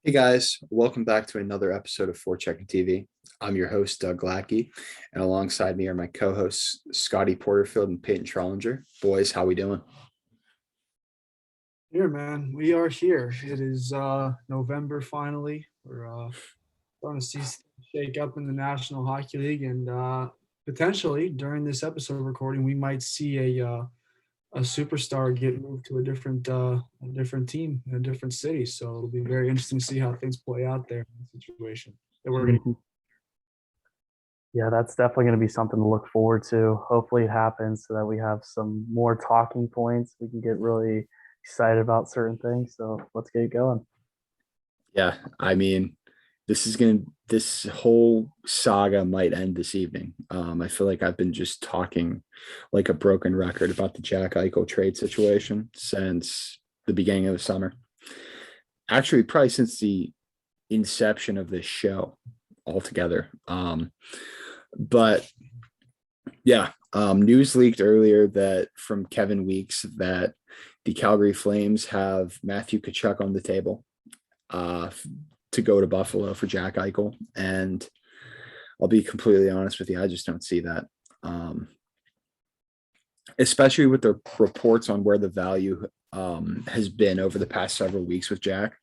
Hey guys, welcome back to another episode of Four Checking TV. I'm your host, Doug Lackey, and alongside me are my co-hosts, Scotty Porterfield and Peyton Trollinger. Boys, how we doing? Here, man. We are here. It is November finally. We're starting to see stuff shake up in the National Hockey League, and potentially during this episode recording, we might see a superstar get moved to a different team in a different city. So it'll be very interesting to see how things play out there in the situation that we're going to. Mhm. Yeah, that's definitely going to be something to look forward to. Hopefully, it happens so that we have some more talking points. We can get really excited about certain things. So let's get it going. Yeah, I mean, this whole saga might end this evening. I feel like I've been just talking like a broken record about the Jack Eichel trade situation since the beginning of the summer. Actually, probably since the inception of this show altogether. But yeah, news leaked earlier that from Kevin Weeks that the Calgary Flames have Matthew Tkachuk on the table uh, to go to Buffalo for Jack Eichel. And I'll be completely honest with you, I just don't see that. Especially with the reports on where the value has been over the past several weeks with Jack.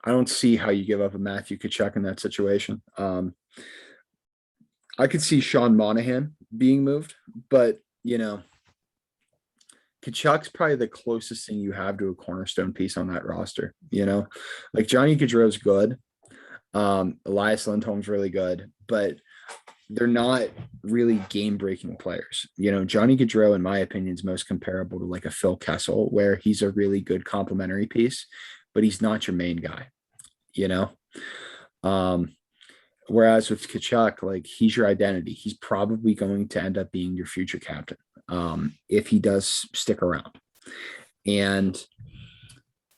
I don't see how you give up a Matthew Tkachuk in that situation. I could see Sean Monahan being moved, but Kachuk's probably the closest thing you have to a cornerstone piece on that roster. Like Johnny Gaudreau's good. Elias Lindholm's really good, but they're not really game-breaking players. Johnny Gaudreau, in my opinion, is most comparable to like a Phil Kessel, where he's a really good complementary piece, but he's not your main guy. you know. Um, Whereas with Kachuk, like he's your identity. He's probably going to end up being your future captain if he does stick around. And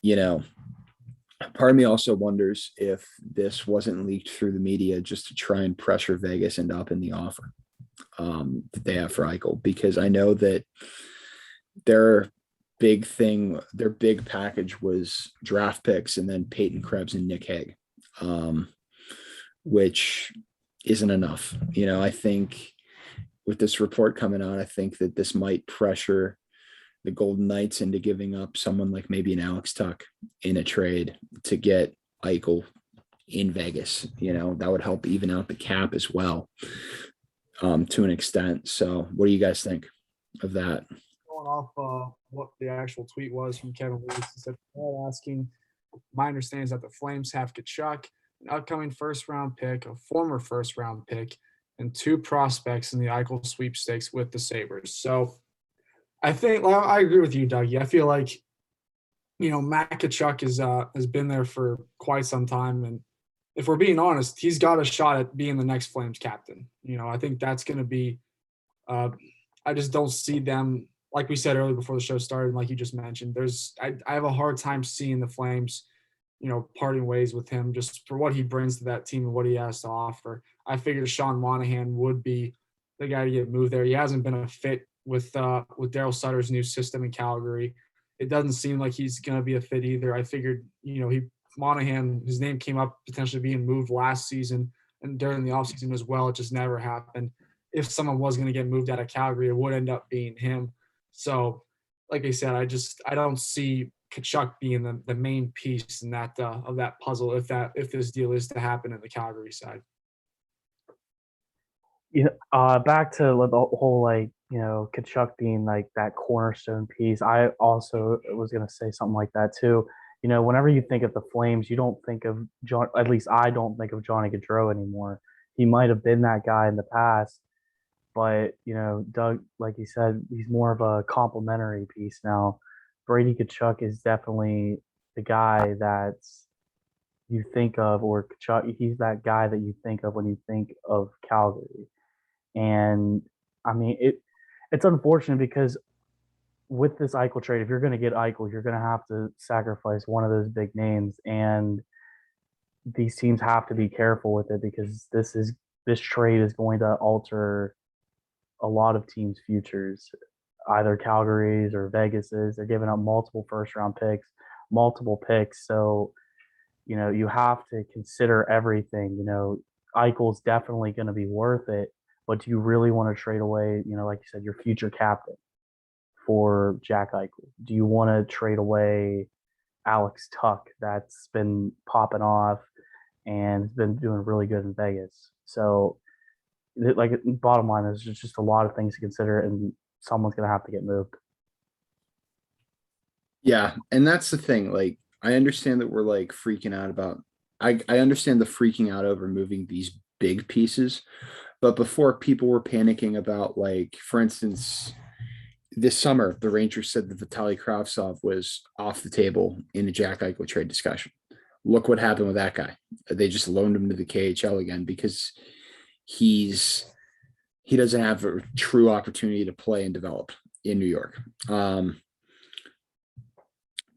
you know, part of me also wonders if this wasn't leaked through the media just to try and pressure Vegas into up in the offer that they have for Eichel, because I know that their their big package was draft picks and then Peyton Krebs and Nick Hague. Which isn't enough. I think with this report coming out, I think that this might pressure the Golden Knights into giving up someone like maybe an Alex Tuck in a trade to get Eichel in Vegas. That would help even out the cap as well to an extent. So what do you guys think of that? Going off what the actual tweet was from Kevin Weeks, he said, asking, my understanding is that the Flames have Kachuk, an upcoming first-round pick, a former first-round pick, and 2 prospects in the Eichel sweepstakes with the Sabres. So I think I agree with you, Dougie. I feel like, Matt Kachuk has been there for quite some time, and if we're being honest, he's got a shot at being the next Flames captain. I think that's going to be. I just don't see them, like we said earlier before the show started, and like you just mentioned. I have a hard time seeing the Flames parting ways with him just for what he brings to that team and what he has to offer. I figured Sean Monahan would be the guy to get moved there. He hasn't been a fit with Daryl Sutter's new system in Calgary. It doesn't seem like he's going to be a fit either. I figured, Monahan, his name came up potentially being moved last season and during the offseason as well. It just never happened. If someone was going to get moved out of Calgary, it would end up being him. So, like I said, I don't see Kachuk being the main piece in that of that puzzle if this deal is to happen in the Calgary side. Back to the whole Kachuk being like that cornerstone piece. I also was gonna say something like that too. Whenever you think of the Flames, you don't think of John. At least I don't think of Johnny Gaudreau anymore. He might have been that guy in the past, but Doug, like you said, he's more of a complementary piece now. Brady Kachuk is definitely the guy that you think of, or Kachuk, he's that guy that you think of when you think of Calgary. And I mean, it's unfortunate because with this Eichel trade, if you're going to get Eichel, you're going to have to sacrifice one of those big names, and these teams have to be careful with it because this trade is going to alter a lot of teams' futures, either Calgary's or Vegas's. They're giving up multiple first round picks, multiple picks. So, you have to consider everything. Eichel's definitely going to be worth it, but do you really want to trade away, like you said, your future captain for Jack Eichel? Do you want to trade away Alex Tuck that's been popping off and has been doing really good in Vegas? So, like, bottom line is there's just a lot of things to consider, and someone's going to have to get moved. Yeah, and that's the thing. Like, I understand that we're like freaking out about. I understand the freaking out over moving these big pieces, but before people were panicking about, like, for instance, this summer the Rangers said that Vitaly Kravtsov was off the table in a Jack Eichel trade discussion. Look what happened with that guy. They just loaned him to the KHL again because he doesn't have a true opportunity to play and develop in New York.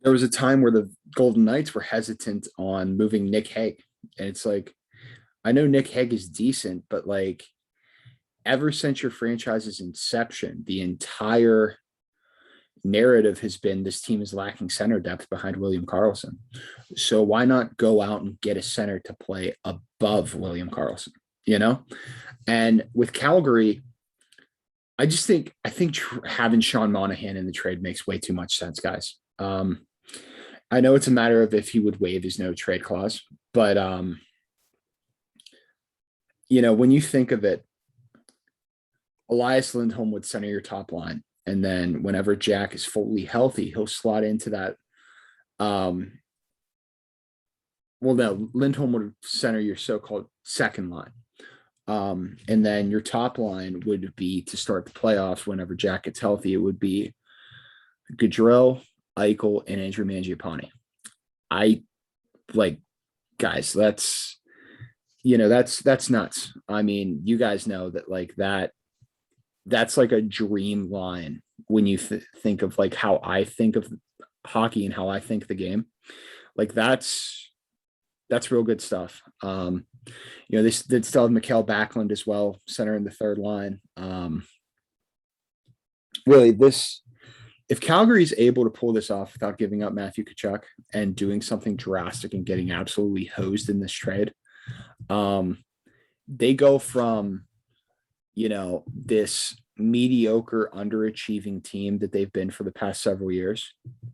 There was a time where the Golden Knights were hesitant on moving Nick Hague. And it's like, I know Nick Hague is decent, but like ever since your franchise's inception, the entire narrative has been this team is lacking center depth behind William Karlsson. So why not go out and get a center to play above William Karlsson, And with Calgary, I think having Sean Monahan in the trade makes way too much sense, guys. I know it's a matter of if he would waive his no trade clause, but when you think of it, Elias Lindholm would center your top line, and then whenever Jack is fully healthy, he'll slot into that. Well, no, Lindholm would center your so-called second line. And then your top line would be to start the playoffs whenever Jack gets healthy. It would be Gaudreau, Eichel, and Andrew Mangiapane. Guys, that's nuts. I mean, you guys know that like that's like a dream line when you think of like how I think of hockey and how I think the game. That's real good stuff. They still have Mikhail Backlund as well, center in the third line. Really, if Calgary is able to pull this off without giving up Matthew Tkachuk and doing something drastic and getting absolutely hosed in this trade, they go from, this mediocre, underachieving team that they've been for the past several years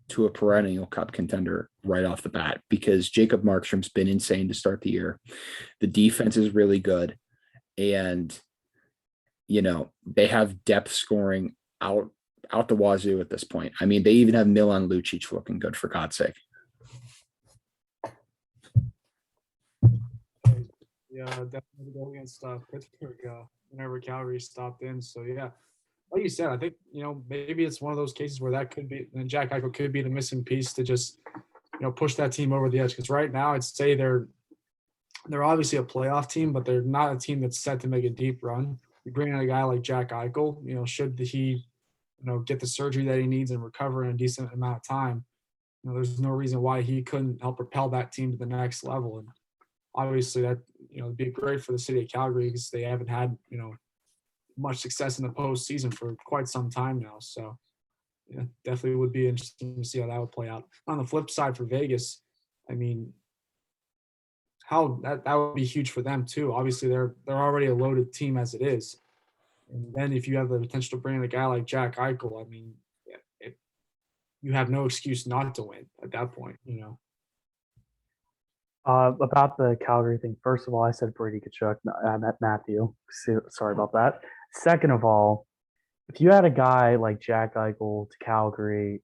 to a perennial cup contender right off the bat, because Jacob Markstrom's been insane to start the year. The defense is really good. And, they have depth scoring out the wazoo at this point. I mean, they even have Milan Lucic looking good, for God's sake. Yeah, definitely go against Pittsburgh whenever Calgary stopped in. So yeah, like you said, I think maybe it's one of those cases where that could be, and Jack Eichel could be the missing piece to just push that team over the edge. Because right now, I'd say they're obviously a playoff team, but they're not a team that's set to make a deep run. You bring in a guy like Jack Eichel, should he get the surgery that he needs and recover in a decent amount of time, there's no reason why he couldn't help propel that team to the next level. And obviously that, it'd be great for the city of Calgary because they haven't had, much success in the postseason for quite some time now. So yeah, definitely would be interesting to see how that would play out. On the flip side for Vegas, I mean, how that would be huge for them too. Obviously they're already a loaded team as it is. And then if you have the potential to bring in a guy like Jack Eichel, I mean, you have no excuse not to win at that point, About the Calgary thing, first of all, I said Brady Kachuk. I meant Matthew. Sorry about that. Second of all, if you had a guy like Jack Eichel to Calgary,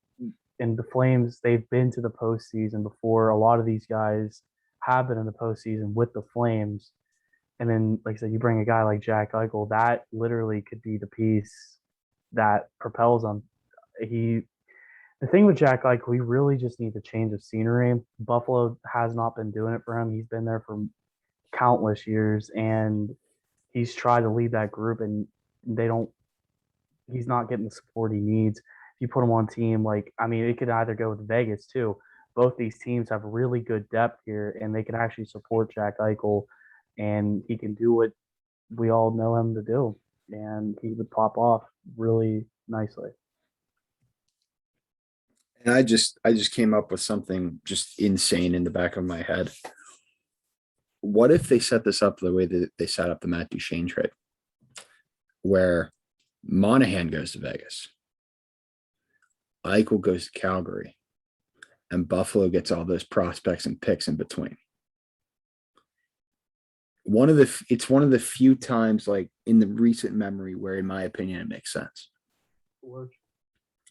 and the Flames, they've been to the postseason before. A lot of these guys have been in the postseason with the Flames. And then, like I said, you bring a guy like Jack Eichel, that literally could be the piece that propels them. The thing with Jack Eichel, we really just need to change of scenery. Buffalo has not been doing it for him. He's been there for countless years, and he's tried to lead that group, and he's not getting the support he needs. If you put him on team, it could either go with Vegas too. Both these teams have really good depth here, and they can actually support Jack Eichel, and he can do what we all know him to do, and he would pop off really nicely. And I just came up with something just insane in the back of my head. What if they set this up the way that they set up the Matt Duchene trade, where Monahan goes to Vegas, Eichel goes to Calgary, and Buffalo gets all those prospects and picks in between. It's one of the few times, like in the recent memory, where, in my opinion, it makes sense.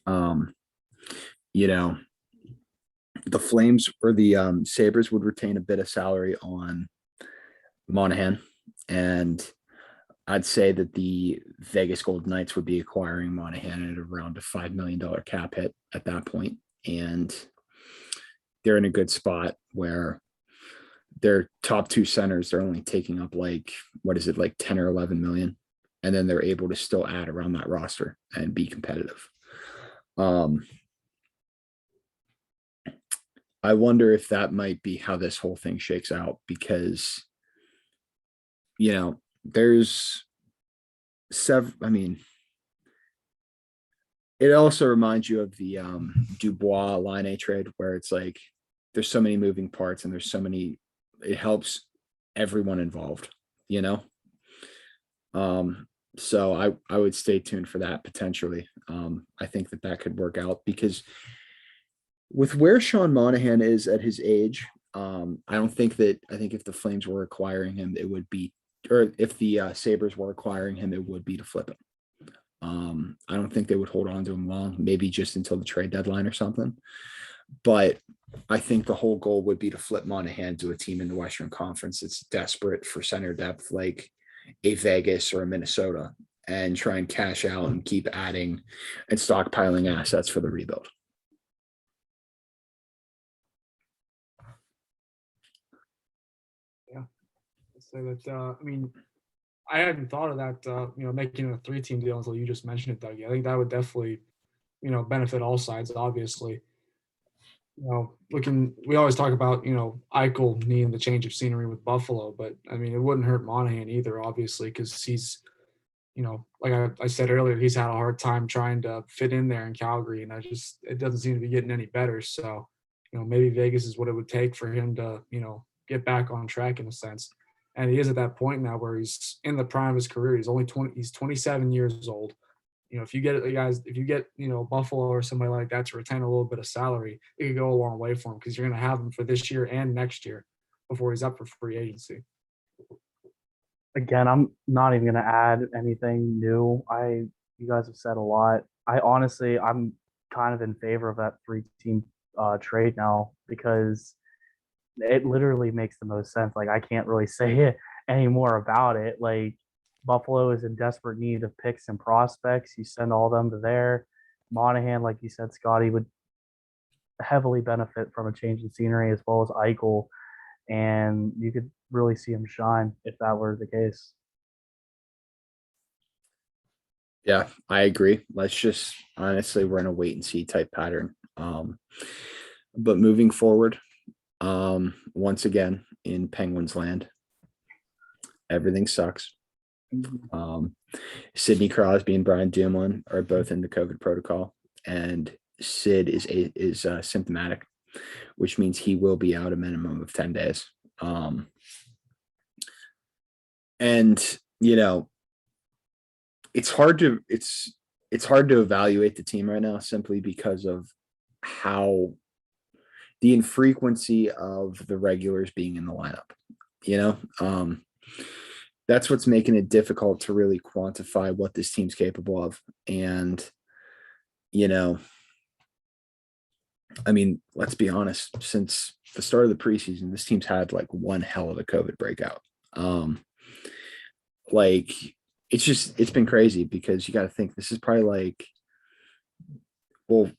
Um, you know, the Flames or the Sabres would retain a bit of salary on Monahan, and I'd say that the Vegas Golden Knights would be acquiring Monahan at around a $5 million cap hit at that point. And they're in a good spot where their top two centers, they're only taking up like, what is it, like 10 or 11 million. And then they're able to still add around that roster and be competitive. I wonder if that might be how this whole thing shakes out, because, there's I mean, it also reminds you of the Dubois Line trade, where it's like there's so many moving parts and it helps everyone involved, you know? So I would stay tuned for that potentially. I think that could work out, because with where Sean Monahan is at his age, I think if the Flames were acquiring him, it would be, or if the Sabres were acquiring him, it would be to flip him. I don't think they would hold on to him long, maybe just until the trade deadline or something. But I think the whole goal would be to flip Monahan to a team in the Western Conference that's desperate for center depth, like a Vegas or a Minnesota, and try and cash out and keep adding and stockpiling assets for the rebuild. Yeah. Say that, I hadn't thought of that, making a 3-team deal until you just mentioned it, Dougie. I think that would definitely, benefit all sides, obviously. We always talk about, Eichel needing the change of scenery with Buffalo, but it wouldn't hurt Monahan either, obviously, because he's, like I said earlier, he's had a hard time trying to fit in there in Calgary, and it doesn't seem to be getting any better. So, maybe Vegas is what it would take for him to, get back on track in a sense. And he is at that point now where he's in the prime of his career. He's 27 years old. If you get Buffalo or somebody like that to retain a little bit of salary, it could go a long way for him, because you're going to have him for this year and next year before he's up for free agency. Again, I'm not even going to add anything new. You guys have said a lot. I'm kind of in favor of that 3-team trade now, because it literally makes the most sense. Like, I can't really say it any more about it. Like, Buffalo is in desperate need of picks and prospects. You send all them to there. Monahan, like you said, Scotty, would heavily benefit from a change in scenery, as well as Eichel, and you could really see him shine if that were the case. Yeah, I agree. Let's just, honestly, we're in a wait and see type pattern. But moving forward, once again, in Penguins land, everything sucks. Sidney Crosby and Brian Dumoulin are both in the COVID protocol, and Sid is symptomatic, which means he will be out a minimum of 10 days. And it's hard to evaluate the team right now, simply because of how the infrequency of the regulars being in the lineup. That's what's making it difficult to really quantify what this team's capable of. And, let's be honest, since the start of the preseason, this team's had like one hell of a COVID breakout. It's been crazy, because you got to think this is probably like, well,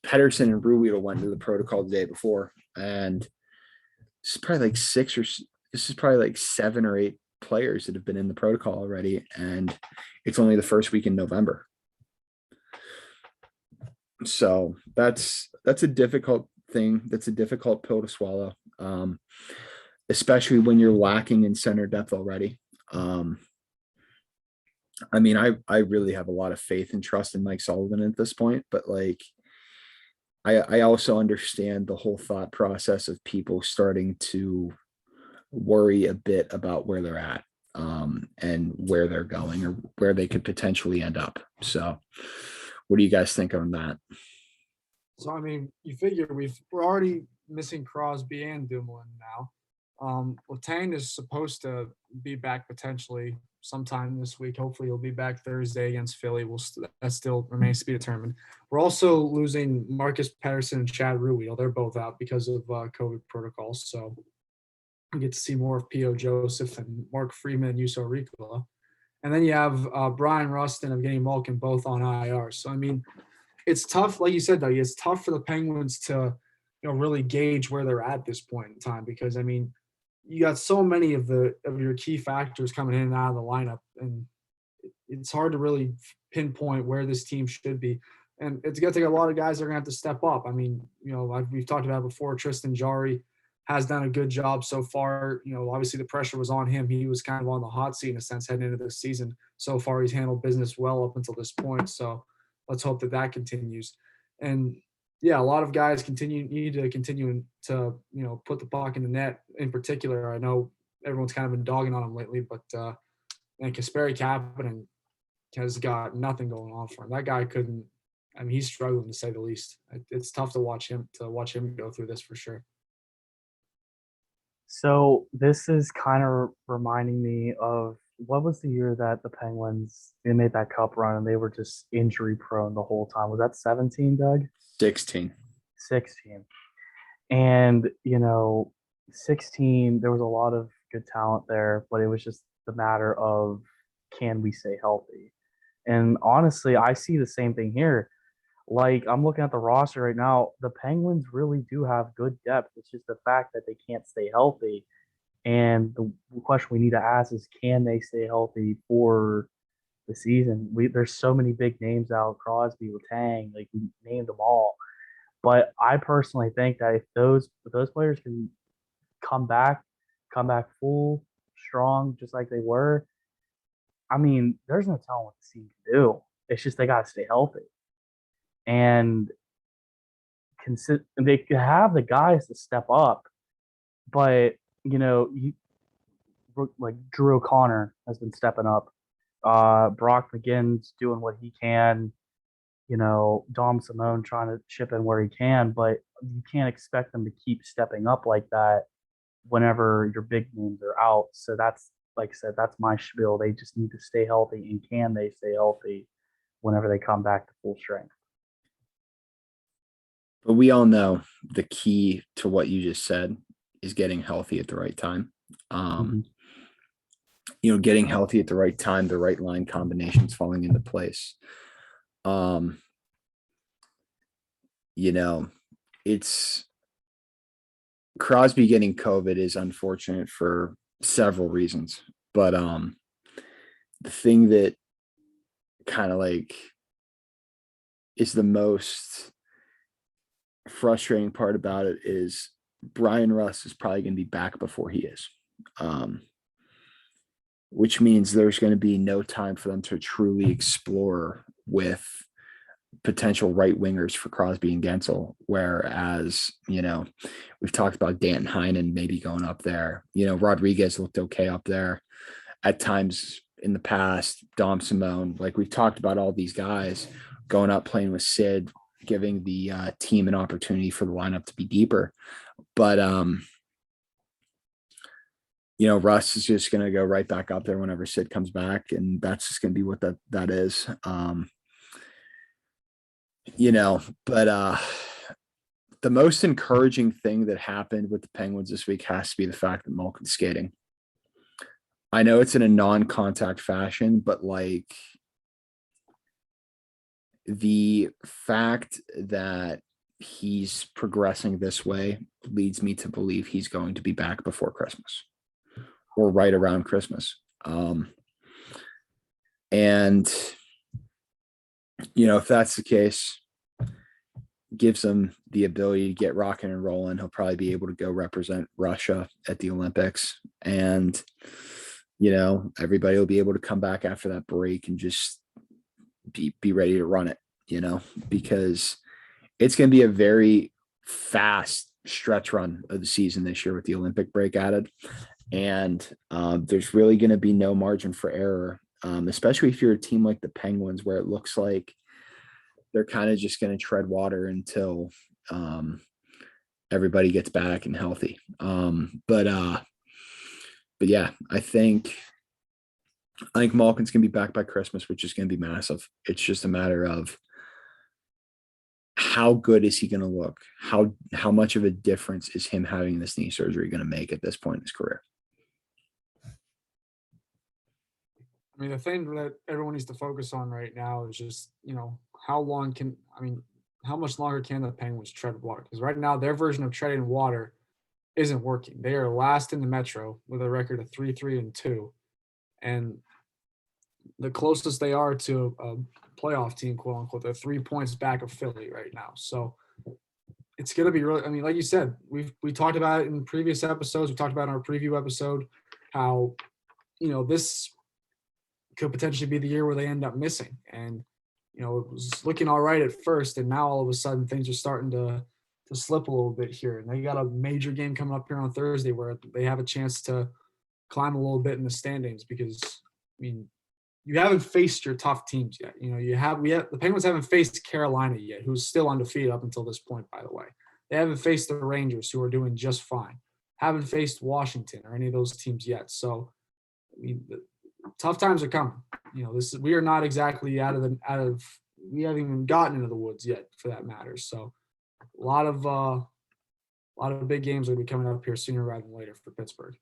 Pedersen and Ruhwedel went into the protocol the day before, and this is probably like 7 or 8 players that have been in the protocol already, and it's only the first week in November. So that's a difficult thing. That's a difficult pill to swallow, especially when you're lacking in center depth already. I really have a lot of faith and trust in Mike Sullivan at this point, but like, I also understand the whole thought process of people starting to worry a bit about where they're at, and where they're going or where they could potentially end up. So, what do you guys think on that? So I mean, you figure we're already missing Crosby and Dumoulin now. Letang is supposed to be back potentially sometime this week. Hopefully, he'll be back Thursday against Philly. That still remains to be determined. We're also losing Marcus Patterson and Chad Ruhwedel. They're both out because of COVID protocols. So we get to see more of P.O. Joseph and Mark Freeman and Yuso Ricola. And then you have Brian Rustin and Evgeny Malkin both on IR. So I mean, it's tough, like you said, though. It's tough for the Penguins to, really gauge where they're at this point in time because I mean, you got so many of your key factors coming in and out of the lineup, and it's hard to really pinpoint where this team should be. And it's going to take a lot of guys that are going to have to step up. I mean, we've talked about before. Tristan Jarry has done a good job so far. Obviously the pressure was on him. He was kind of on the hot seat in a sense heading into this season. So far, he's handled business well up until this point. So let's hope that continues. And yeah, a lot of guys need to continue to put the puck in the net. In particular, I know everyone's kind of been dogging on him lately, but and Kasperi Kapanen has got nothing going on for him. That guy couldn't. I mean, he's struggling to say the least. It's tough to watch him go through this for sure. So this is kind of reminding me of what was the year that the Penguins they made that cup run and they were just injury prone the whole time. Was that 17, Doug? 16. 16. And 16, there was a lot of good talent there, but it was just the matter of can we stay healthy? And honestly, I see the same thing here. Like, I'm looking at the roster right now. The Penguins really do have good depth. It's just the fact that they can't stay healthy. And the question we need to ask is, can they stay healthy for the season? There's so many big names out, Crosby, Letang, like we named them all. But I personally think that if those players can come back full, strong, just like they were, I mean, there's no telling what the team can do. It's just they got to stay healthy. And they could have the guys to step up, but like Drew O'Connor has been stepping up. Brock McGinn's doing what he can. Dom Simone trying to chip in where he can, but you can't expect them to keep stepping up like that whenever your big names are out. So that's, like I said, that's my spiel. They just need to stay healthy, and can they stay healthy whenever they come back to full strength? But we all know the key to what you just said is getting healthy at the right time. Getting healthy at the right time, the right line combinations falling into place. It's Crosby getting COVID is unfortunate for several reasons, but the thing that kind of like is the most frustrating part about it is Brian Russ is probably going to be back before he is, which means there's going to be no time for them to truly explore with potential right wingers for Crosby and Gensel. Whereas, we've talked about Danton Heinen maybe going up there. Rodriguez looked okay up there at times in the past. Dom Simone, like we've talked about all these guys going up, playing with Sid, giving the team an opportunity for the lineup to be deeper. But, Russ is just going to go right back up there whenever Sid comes back. And that's just going to be what that is. But the most encouraging thing that happened with the Penguins this week has to be the fact that Malkin's skating. I know it's in a non-contact fashion, but like the fact that he's progressing this way leads me to believe he's going to be back before Christmas or right around Christmas. And if that's the case, gives him the ability to get rocking and rolling. He'll probably be able to go represent Russia at the Olympics. And, everybody will be able to come back after that break and just be ready to run it, because it's going to be a very fast stretch run of the season this year with the Olympic break added. And there's really going to be no margin for error, especially if you're a team like the Penguins, where it looks like they're kind of just going to tread water until everybody gets back and healthy. But yeah, I think Malkin's going to be back by Christmas, which is going to be massive. It's just a matter of how good is he going to look? How much of a difference is him having this knee surgery going to make at this point in his career? I mean, the thing that everyone needs to focus on right now is just, how much longer can the Penguins tread water? Because right now their version of treading water isn't working. They are last in the Metro with a record of 3-3-2. And the closest they are to a playoff team, quote unquote, they're 3 points back of Philly right now. So it's going to be really, I mean, like you said, we talked about it in previous episodes. We talked about in our preview episode how, this could potentially be the year where they end up missing. And, it was looking all right at first. And now all of a sudden things are starting to slip a little bit here. And they got a major game coming up here on Thursday where they have a chance to climb a little bit in the standings because, you haven't faced your tough teams yet. The Penguins haven't faced Carolina yet, who's still undefeated up until this point, by the way. They haven't faced the Rangers, who are doing just fine. Haven't faced Washington or any of those teams yet. So, tough times are coming. We are not exactly we haven't even gotten into the woods yet, for that matter. So, a lot of big games are going to be coming up here sooner rather than later for Pittsburgh.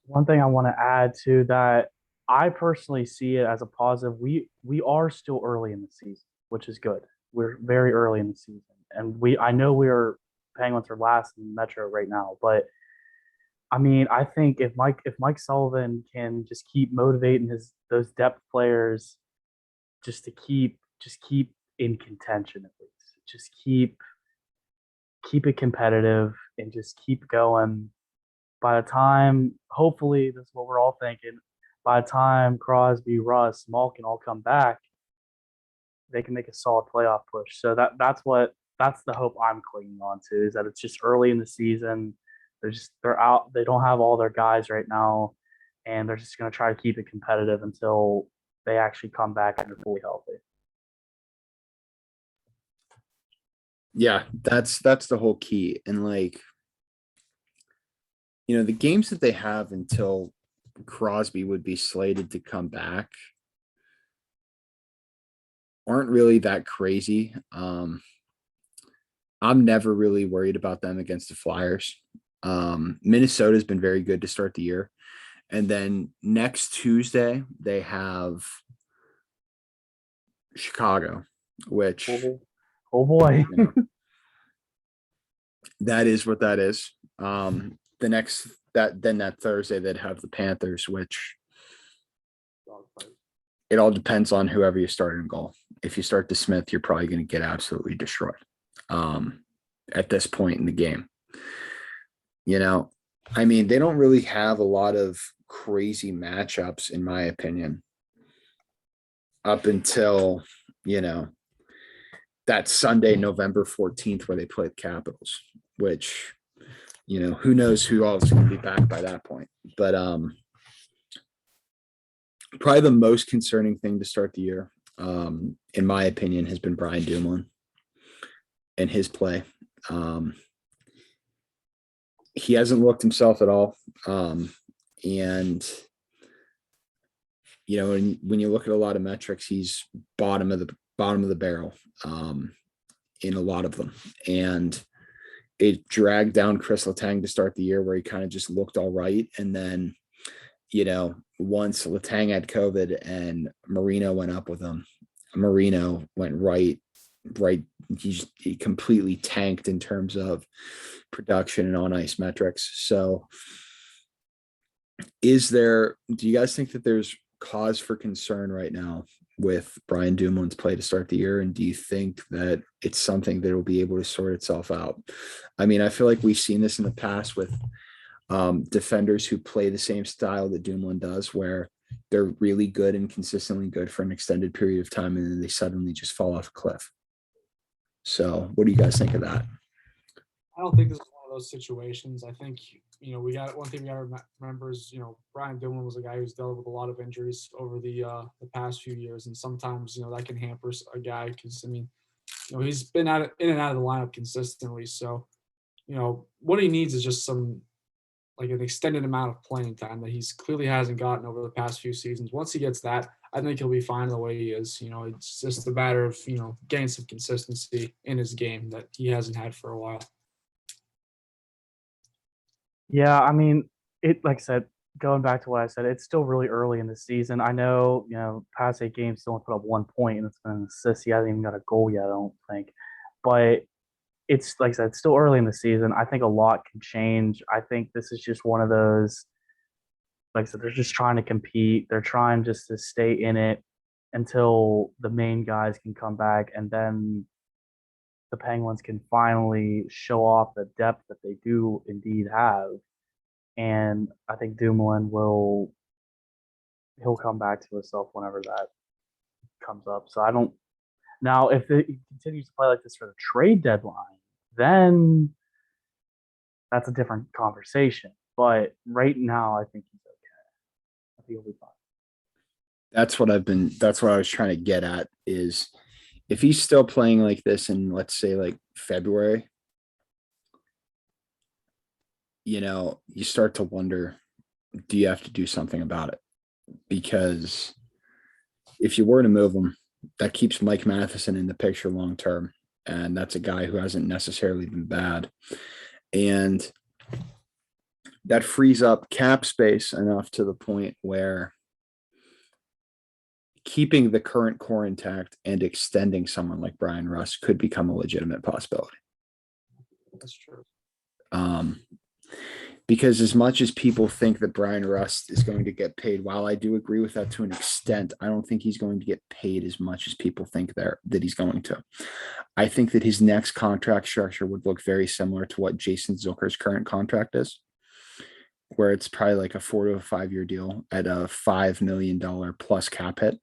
One thing I want to add to that, I personally see it as a positive. We are still early in the season, which is good. We're very early in the season, and I know Penguins are last in the Metro right now, but I think if Mike Sullivan can just keep motivating those depth players, just keep in contention at least, just keep it competitive and just keep going. By the time, hopefully, that's what we're all thinking. By the time Crosby, Russ, Malkin all come back, they can make a solid playoff push. So that's the hope I'm clinging on to, is that it's just early in the season. They're out. They don't have all their guys right now, and they're just going to try to keep it competitive until they actually come back and they're fully healthy. Yeah, that's the whole key. And the games that they have until Crosby would be slated to come back aren't really that crazy. I'm never really worried about them against the Flyers. Minnesota's been very good to start the year. And then next Tuesday, they have Chicago, which, oh boy, that is what that is. That Thursday, they'd have the Panthers, which it all depends on whoever you start in goal. If you start DeSmith, you're probably going to get absolutely destroyed at this point in the game. They don't really have a lot of crazy matchups, in my opinion, up until, that Sunday, November 14th, where they play the Capitals, which, who knows who else is going to be back by that point. But probably the most concerning thing to start the year, in my opinion, has been Brian Dumoulin and his play. He hasn't looked himself at all. And, when you look at a lot of metrics, he's bottom of the barrel in a lot of them. And it dragged down Chris Letang to start the year, where he kind of just looked all right. And then, once Letang had COVID and Marino went up with him, Marino went right. He completely tanked in terms of production and on ice metrics. So do you guys think that there's cause for concern right now with Brian Dumoulin's play to start the year? And do you think that it's something that will be able to sort itself out? I feel like we've seen this in the past with defenders who play the same style that Dumoulin does, where they're really good and consistently good for an extended period of time, and then they suddenly just fall off a cliff. So what do you guys think of that? I don't think this is one of those situations. I think, we got one thing we got to remember is, Brian Dillon was a guy who's dealt with a lot of injuries over the past few years. And sometimes, that can hamper a guy because, he's been in and out of the lineup consistently. So, what he needs is just like an extended amount of playing time that he's clearly hasn't gotten over the past few seasons. Once he gets that, I think he'll be fine the way he is. It's just a matter of, getting some consistency in his game that he hasn't had for a while. Yeah, I mean, like I said, going back to what I said, it's still really early in the season. I know, past 8 games, still only put up 1 point, and it's been an assist. He hasn't even got a goal yet, I don't think. But it's like I said, it's still early in the season. I think a lot can change. I think this is just one of those, like I said, they're just trying to compete. They're trying just to stay in it until the main guys can come back, and then the Penguins can finally show off the depth that they do indeed have. And I think Dumoulin he'll come back to himself whenever that comes up. So I don't now if it continues to play like this for the trade deadline, then that's a different conversation. But right now, I think he's okay. I think he'll be fine. That's what I was trying to get at is if he's still playing like this in, let's say, like February, you start to wonder, do you have to do something about it? Because if you were to move him, that keeps Mike Matheson in the picture long term. And that's a guy who hasn't necessarily been bad. And that frees up cap space enough to the point where keeping the current core intact and extending someone like Brian Russ could become a legitimate possibility. That's true. Because as much as people think that Brian Rust is going to get paid, while I do agree with that to an extent, I don't think he's going to get paid as much as people think that he's going to. I think that his next contract structure would look very similar to what Jason Zucker's current contract is, where it's probably like a 4 to 5 year deal at a $5 million plus cap hit.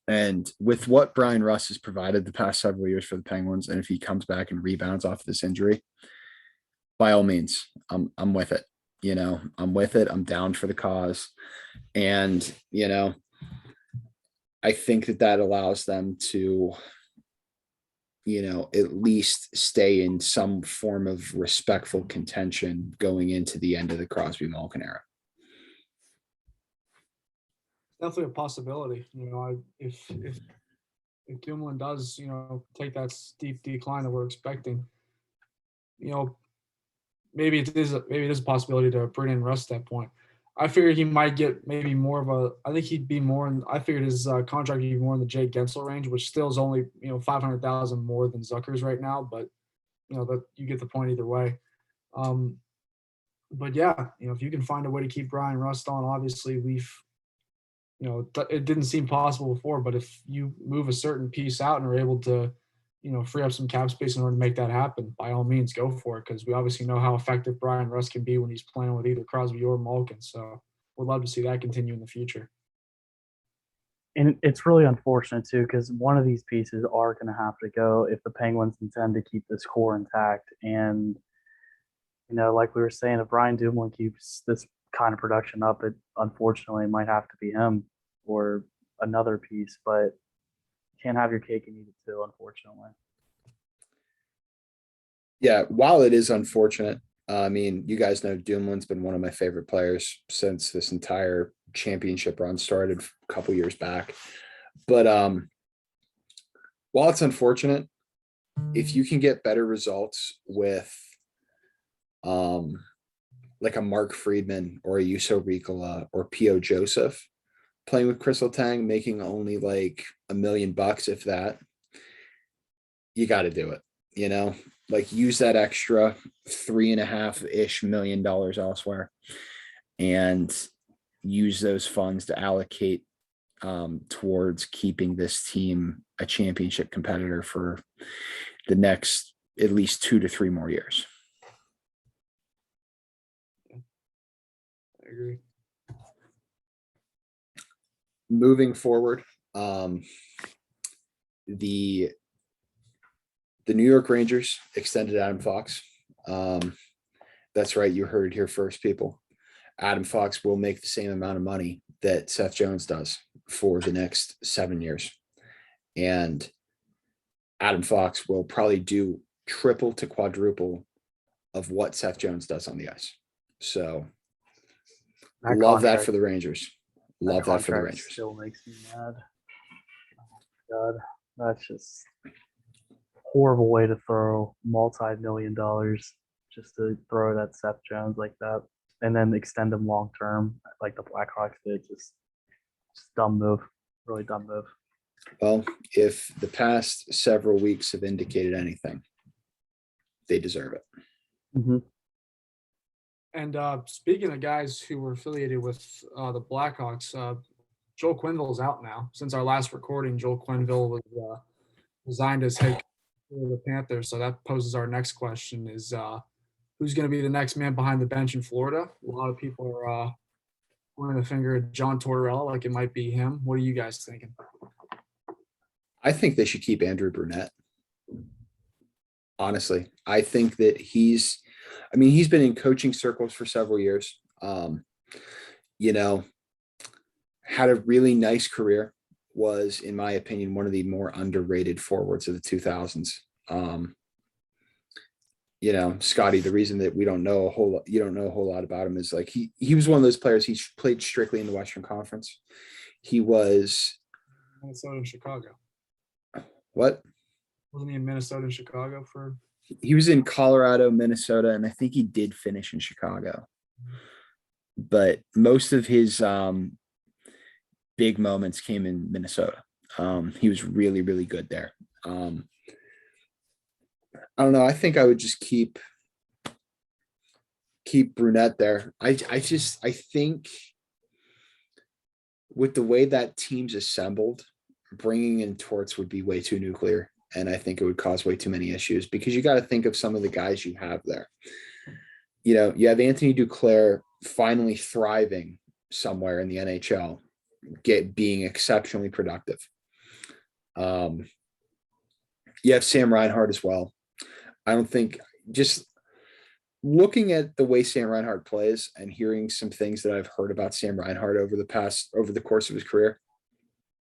And with what Brian Russ has provided the past several years for the Penguins, and if he comes back and rebounds off of this injury, by all means, I'm with it. I'm with it. I'm down for the cause. And, I think that allows them to, at least stay in some form of respectful contention going into the end of the Crosby Malkin era. Definitely a possibility. If Dumoulin does, take that steep decline that we're expecting, maybe it is a possibility to bring in Russ at that point. I figured he might get maybe more of a. I think he'd be more in. I figured his contract would be more in the Jake Gensel range, which still is only $500,000 more than Zucker's right now. But that you get the point either way. But yeah, if you can find a way to keep Brian Rust on, obviously it didn't seem possible before, but if you move a certain piece out and are able to, free up some cap space in order to make that happen, by all means, go for it. Because we obviously know how effective Brian Rust can be when he's playing with either Crosby or Malkin. So we'd love to see that continue in the future. And it's really unfortunate too, because one of these pieces are going to have to go if the Penguins intend to keep this core intact. And like we were saying, if Brian Dumoulin keeps this kind of production up, it unfortunately might have to be him or another piece, but you can't have your cake and eat it too, unfortunately. Yeah, while it is unfortunate, I mean, you guys know Dumoulin's been one of my favorite players since this entire championship run started a couple years back. But while it's unfortunate, if you can get better results with like a Mark Friedman or a Juuso Riikola or P.O. Joseph playing with Crystal Tang, making only like $1 million, if that, you got to do it, like use that extra $3.5-ish million elsewhere and use those funds to allocate towards keeping this team a championship competitor for the next at least 2 to 3 more years. I agree. Moving forward, the New York Rangers extended Adam Fox. That's right. You heard it here first, people. Adam Fox will make the same amount of money that Seth Jones does for the next 7 years. And Adam Fox will probably do triple to quadruple of what Seth Jones does on the ice. So That love that contract- for the Rangers. Love that for the contract Rangers. Still makes me mad. Oh, God, that's just horrible way to throw multi-million dollars just to throw that Seth Jones like that, and then extend him long term like the Blackhawks did. Just dumb move. Really dumb move. Well, if the past several weeks have indicated anything, they deserve it. Mm-hmm. And speaking of guys who were affiliated with the Blackhawks, Joel Quenneville is out now. Since our last recording, Joel Quenneville was resigned as head coach of the Panthers. So that poses our next question: is who's going to be the next man behind the bench in Florida? A lot of people are pointing the finger at John Tortorella, like it might be him. What are you guys thinking? I think they should keep Andrew Brunette. Honestly, I think that he's been in coaching circles for several years. Had a really nice career, was, in my opinion, one of the more underrated forwards of the 2000s. Scotty, the reason that you don't know a whole lot about him is like he was one of those players. He played strictly in the Western Conference. He was Minnesota and Chicago. What? Wasn't he in Minnesota and Chicago for? He was in Colorado, Minnesota, and I think he did finish in Chicago. But most of his big moments came in Minnesota. He was really, really good there. I don't know. I think I would just keep Brunette there. I think with the way that team's assembled, bringing in Torts would be way too nuclear. And I think it would cause way too many issues, because you got to think of some of the guys you have there. You have Anthony Duclair finally thriving somewhere in the NHL, being exceptionally productive. You have Sam Reinhart as well. I don't think, just looking at the way Sam Reinhart plays and hearing some things that I've heard about Sam Reinhart over the course of his career,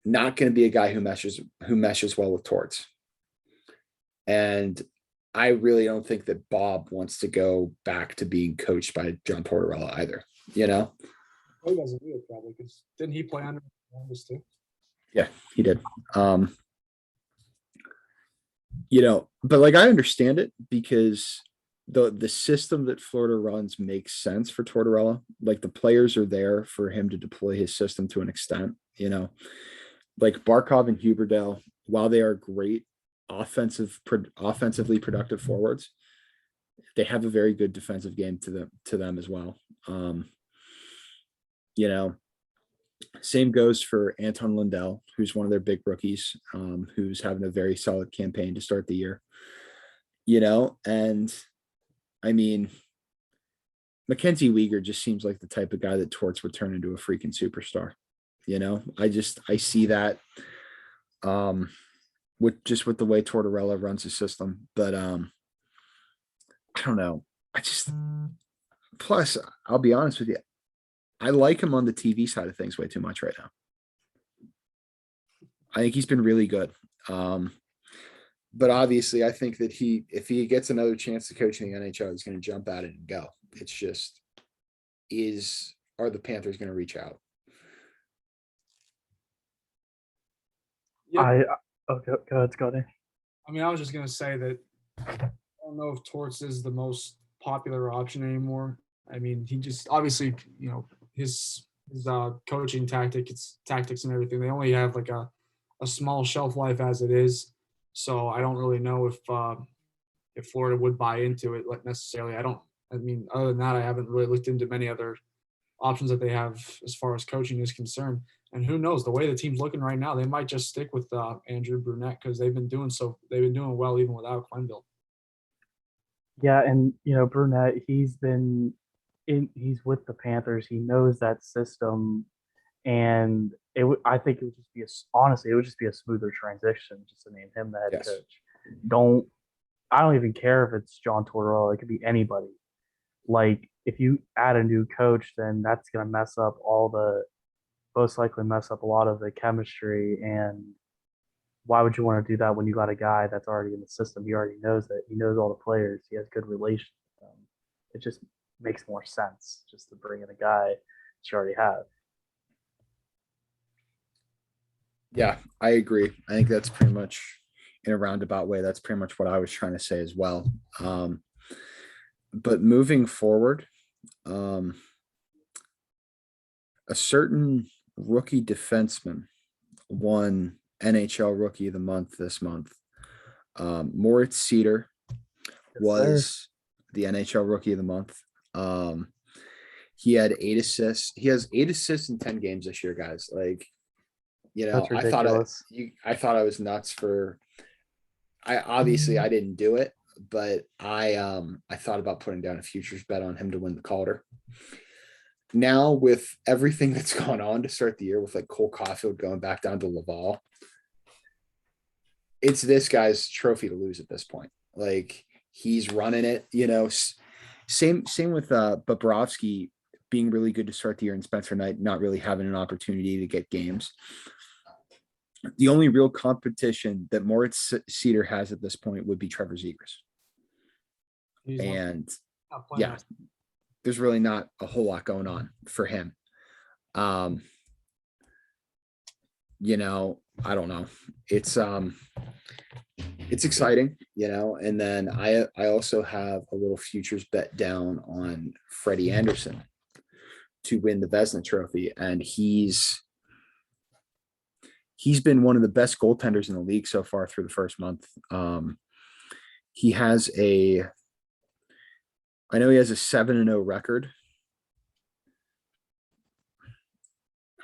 not going to be a guy who meshes well with Torts. And I really don't think that Bob wants to go back to being coached by John Tortorella either. He doesn't do it probably, because didn't he play under Columbus too? Yeah, he did. But like, I understand it, because the system that Florida runs makes sense for Tortorella. Like, the players are there for him to deploy his system to an extent. Like Barkov and Huberdale, while they are great offensively productive forwards, they have a very good defensive game to them as well. Same goes for Anton Lundell, who's one of their big rookies, who's having a very solid campaign to start the year. And I mean, Mackenzie Weegar just seems like the type of guy that Torts would turn into a freaking superstar. I see that with the way Tortorella runs his system. But I don't know. Plus, I'll be honest with you, I like him on the TV side of things way too much right now. I think he's been really good. But obviously, I think that if he gets another chance to coach in the NHL, he's going to jump at it and go. It's just, are the Panthers going to reach out? Yeah. Okay, go ahead, Scotty. I mean, I was just going to say that I don't know if Torts is the most popular option anymore. I mean, he just obviously, his coaching tactics and everything, they only have like a small shelf life as it is. So I don't really know if Florida would buy into it necessarily. Other than that, I haven't really looked into many other options that they have as far as coaching is concerned. And who knows, the way the team's looking right now, they might just stick with Andrew Brunette, because they've been doing well even without Quenneville. Yeah, and Brunette, he's with the Panthers. He knows that system, and I think it would just be honestly, it would just be a smoother transition just to name him the head Yes. coach. Don't I don't even care if it's John Tortorella. It could be anybody. Like if you add a new coach, then that's gonna mess up most likely mess up a lot of the chemistry. And why would you want to do that when you got a guy that's already in the system? He already knows that. He knows all the players. He has good relations with them. It just makes more sense just to bring in a guy that you already have. Yeah, I agree. I think that's pretty much in a roundabout way. That's pretty much what I was trying to say as well. But moving forward, um, a certain rookie defenseman won NHL Rookie of the Month this month. Moritz Seider was the NHL Rookie of the Month. He had 8 assists. He has 8 assists in 10 games this year, guys. Like, That's I thought ridiculous. I thought I was nuts for. I obviously I didn't do it, but I thought about putting down a futures bet on him to win the Calder. Now with everything that's gone on to start the year, with like Cole Caulfield going back down to Laval, it's this guy's trophy to lose at this point. Like he's running it, Same with Bobrovsky being really good to start the year and Spencer Knight not really having an opportunity to get games. The only real competition that Moritz Seider has at this point would be Trevor Zegras. And yeah, there's really not a whole lot going on for him. I don't know. It's exciting, and then I also have a little futures bet down on Freddie Anderson to win the Vezina Trophy, and he's been one of the best goaltenders in the league so far through the first month. He has I know he has a 7-0 record.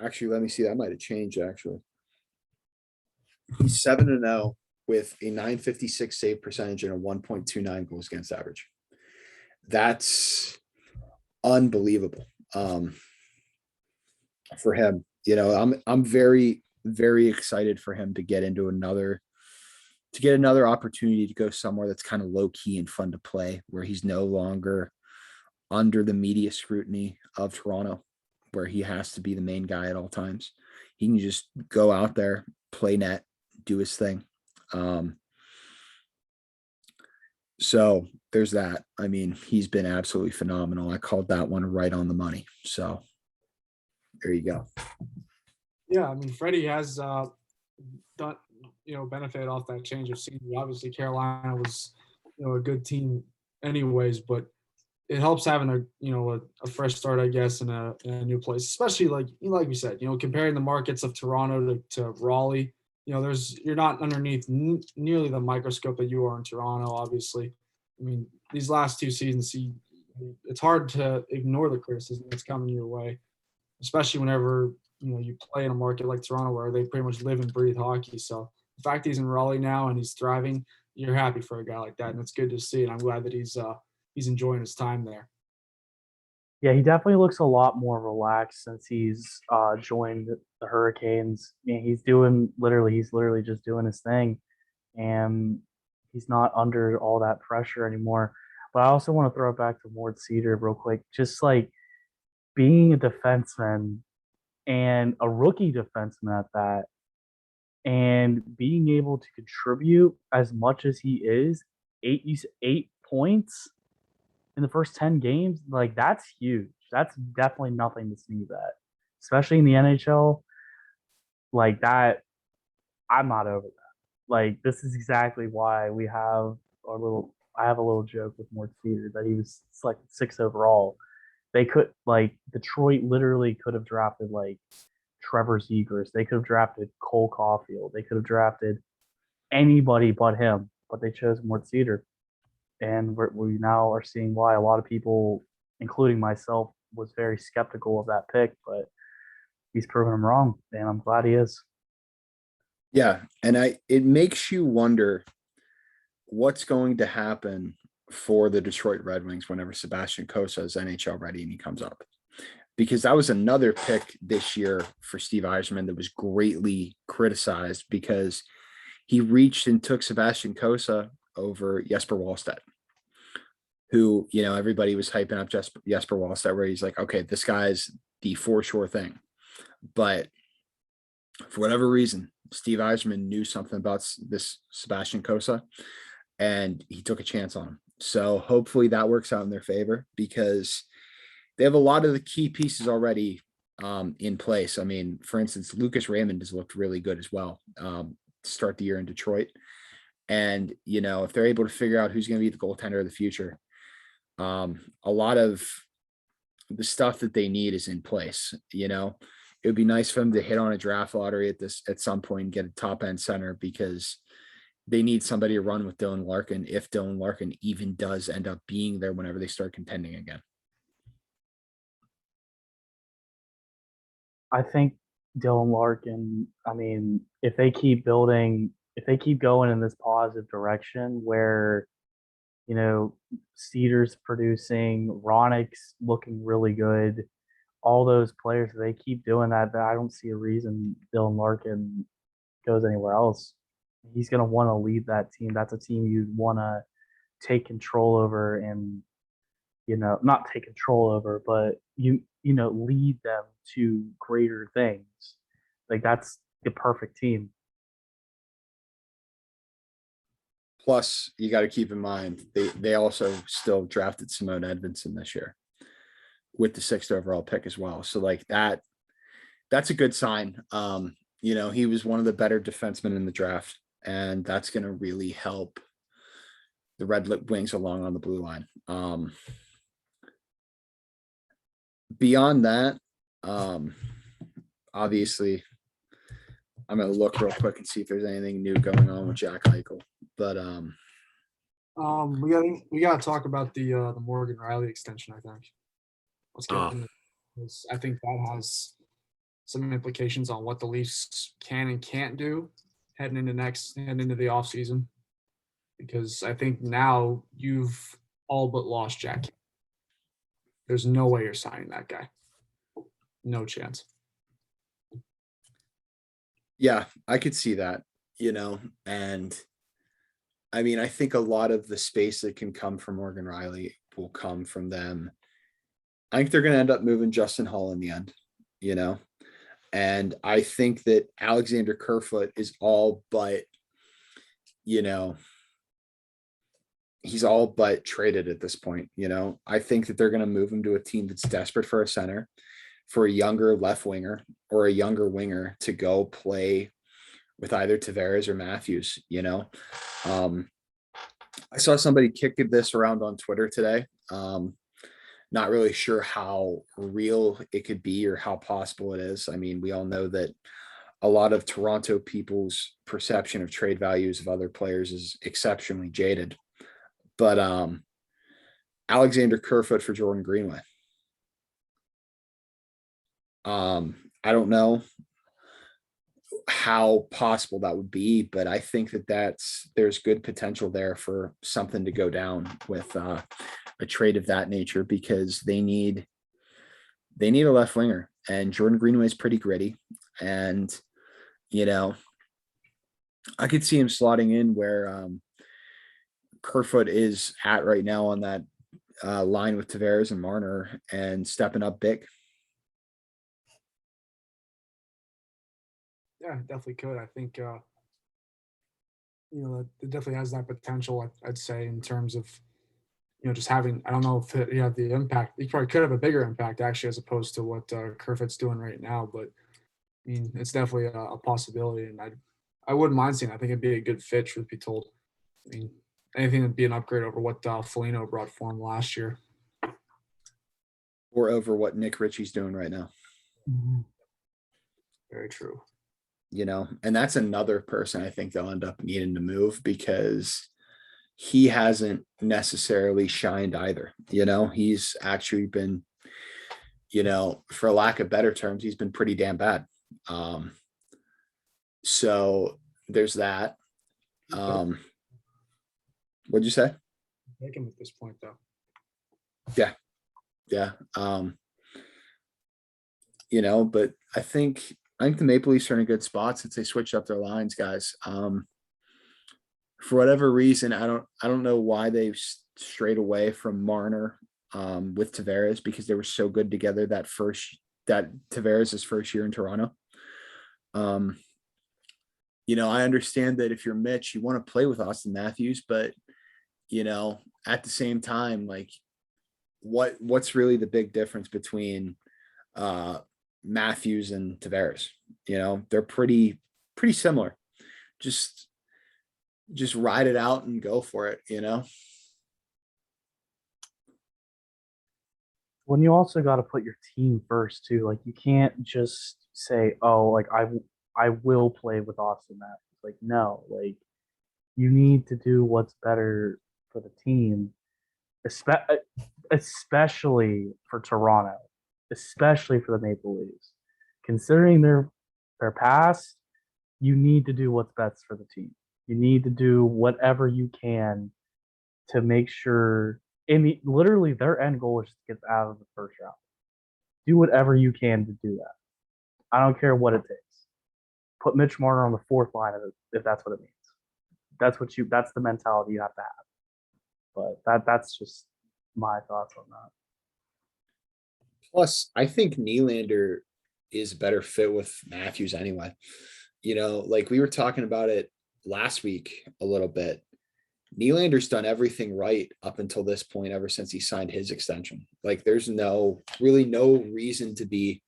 Actually, let me see. That might have changed, actually. He's 7-0 with a .956 save percentage and a 1.29 goals against average. That's unbelievable for him. I'm very, very excited for him to get another opportunity to go somewhere that's kind of low key and fun to play, where he's no longer under the media scrutiny of Toronto, where he has to be the main guy at all times. He can just go out there, play net, do his thing. So there's that. I mean, he's been absolutely phenomenal. I called that one right on the money. So there you go. Yeah, I mean, Freddie has done, benefited off that change of scenery. Obviously, Carolina was, a good team anyways, but it helps having a fresh start, I guess, in a new place, especially like you said, comparing the markets of Toronto to Raleigh. You're not underneath nearly the microscope that you are in Toronto. Obviously, I mean, these last 2 seasons, it's hard to ignore the criticism that's coming your way, especially whenever you play in a market like Toronto where they pretty much live and breathe hockey. So the fact he's in Raleigh now and he's thriving, you're happy for a guy like that, and it's good to see. And I'm glad that he's enjoying his time there. Yeah, he definitely looks a lot more relaxed since he's joined the Hurricanes. He's literally just doing his thing, and he's not under all that pressure anymore. But I also want to throw it back to Moritz Seider real quick. Just like being a defenseman and a rookie defenseman at that, and being able to contribute as much as he is, 8 points in the first 10 games, like that's huge. That's definitely nothing to sneeze at, especially in the NHL. Like that, I'm not over that. Like this is exactly why we have our little. I have a little joke with Mort Cedar that he was selected 6th overall. They could Detroit literally could have drafted like Trevor Zegras. They could have drafted Cole Caulfield. They could have drafted anybody but him, but they chose Mort Cedar. And we now are seeing why a lot of people, including myself, was very skeptical of that pick, but he's proven them wrong, and I'm glad he is. Yeah, and it makes you wonder what's going to happen for the Detroit Red Wings whenever Sebastian Cossa is NHL ready and he comes up. because that was another pick this year for Steve Eisman that was greatly criticized because he reached and took Sebastian Kosa over Jesper Wallstedt, who, everybody was hyping up Jesper Wallstedt, where he's like, okay, this guy's the for sure thing. But for whatever reason, Steve Eisman knew something about this Sebastian Kosa, and he took a chance on him. So hopefully that works out in their favor, because they have a lot of the key pieces already in place. I mean, for instance, Lucas Raymond has looked really good as well to start the year in Detroit. And, if they're able to figure out who's going to be the goaltender of the future, a lot of the stuff that they need is in place. It would be nice for them to hit on a draft lottery at some point and get a top end center, because they need somebody to run with Dylan Larkin if Dylan Larkin even does end up being there whenever they start contending again. I think Dylan Larkin, I mean, if they keep going in this positive direction where, Cedar's producing, Ronick's looking really good, all those players, if they keep doing that, I don't see a reason Dylan Larkin goes anywhere else. He's going to want to lead that team. That's a team you want to take control over and, not take control over, but lead them to greater things. Like, that's the perfect team. Plus, you got to keep in mind, they also still drafted Simone Edvinsson this year with the 6th overall pick as well. So like that's a good sign. He was one of the better defensemen in the draft, and that's going to really help the Red Wings along on the blue line. Beyond that, obviously, I'm going to look real quick and see if there's anything new going on with Jack Eichel. But we got to talk about the Morgan Riley extension. I think. Let's get into this. I think that has some implications on what the Leafs can and can't do heading into the offseason, because I think now you've all but lost Jack. There's no way you're signing that guy. No chance. Yeah, I could see that, and I mean, I think a lot of the space that can come from Morgan Riley will come from them. I think they're going to end up moving Justin Hall in the end, and I think that Alexander Kerfoot is all but, he's all but traded at this point. I think that they're going to move him to a team that's desperate for a center, for a younger left winger or a younger winger to go play with either Tavares or Matthews. I saw somebody kick this around on Twitter today. Not really sure how real it could be or how possible it is. I mean, we all know that a lot of Toronto people's perception of trade values of other players is exceptionally jaded. But Alexander Kerfoot for Jordan Greenway. I don't know how possible that would be, but I think that there's good potential there for something to go down with a trade of that nature, because they need a left winger, and Jordan Greenway is pretty gritty, and I could see him slotting in where Kerfoot is at right now on that line with Tavares and Marner, and stepping up big. Yeah, definitely could. I think, it definitely has that potential, I'd say, in terms of, just having, I don't know if he had the impact. He probably could have a bigger impact, actually, as opposed to what Kerfoot's doing right now. But, I mean, it's definitely a possibility, and I wouldn't mind seeing it. I think it'd be a good fit, truth be told. I mean, anything would be an upgrade over what Foligno brought for him last year. Or over what Nick Ritchie's doing right now. Very true. And that's another person I think they'll end up needing to move, because he hasn't necessarily shined either. He's actually been, for lack of better terms, he's been pretty damn bad. So there's that. What'd you say? Take him at this point, though. Yeah. but I think the Maple Leafs are in a good spot since they switched up their lines, guys. For whatever reason, I don't know why they've strayed away from Marner with Tavares, because they were so good together that Tavares' first year in Toronto. I understand that if you're Mitch, you want to play with Austin Matthews, but at the same time, like what's really the big difference between Matthews and Tavares? They're pretty similar. Just ride it out and go for it. When you also got to put your team first too. Like you can't just say, "Oh, like I will play with Austin Matthews." Like no, like you need to do what's better for the team, especially for Toronto, especially for the Maple Leafs. Considering their past, you need to do what's best for the team. You need to do whatever you can to make sure. Literally, their end goal is to get out of the first round. Do whatever you can to do that. I don't care what it takes. Put Mitch Marner on the fourth line if that's what it means. That's the mentality you have to have. But that's just my thoughts on that. Plus, I think Nylander is a better fit with Matthews anyway. Like we were talking about it last week a little bit. Nylander's done everything right up until this point, ever since he signed his extension. Like there's really no reason to be